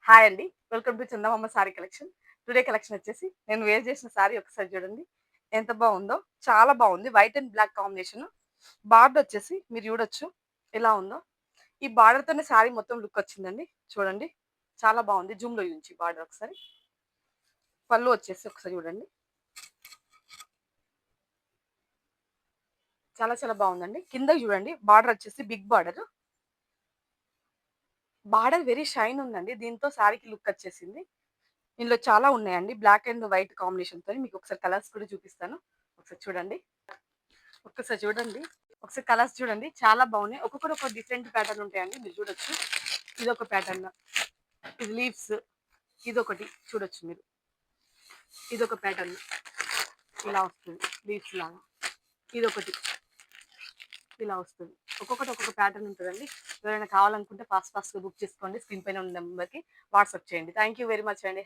Hi అండి. Welcome to Chandamama sorry collection. Today collection వచ్చేసి నేను వేర్ చేసిన సారీ ఒకసారి చూడండి. ఎంత బావుందో. చాలా బావుంది. White and black combination. Border వచ్చేసి మీరు చూడొచ్చు ఎలా ఉందో. ఈ బార్డర్‌తోనే సారీ మొత్తం లుక్ వచ్చిందండి. చూడండి. చాలా బావుంది. జూమ్‌లో చూయించు బార్డర్ ఒకసారి. పళ్ళు వచ్చేసి ఒకసారి చూడండి. చాలా చాలా బావుందండి. కిందకి చూడండి. బార్డర్ వచ్చేసి big border. Border very shine ఉందండి. దీంతో సారీకి లుక్ వచ్చేసింది. ఇందులో చాలా ఉన్నాయండి. బ్లాక్ అండ్ వైట్ కాంబినేషన్‌తోని మీకు ఒకసారి కలర్స్ కూడా చూపిస్తాను. ఒకసారి చూడండి. ఒక్కసారి చూడండి. ఒకసారి కలర్స్ చూడండి. చాలా బాగున్నాయి. ఒక్కొక్కటి ఒక డిఫరెంట్ ప్యాటర్న్ ఉంటాయండి. మీరు చూడొచ్చు. ఇదొక ప్యాటర్న్. ఇది లీవ్స్. ఇదొకటి చూడొచ్చు మీరు. ఇదొక ప్యాటర్న్. ఇలా వస్తుంది. లీవ్స్ లాగా. ఇదొకటి ఇలా వస్తుంది. ఒక్కొక్కటి ఒక్కొక్క ప్యాటర్న్ ఉంటదండి. ఎవరైనా కావాలనుకుంటే ఫాస్ట్‌గా బుక్ చేసుకోండి. స్క్రీన్ పైన ఉన్న నంబర్‌కి వాట్సాప్ చేయండి. థాంక్ యూ వెరీ మచ్ అండి.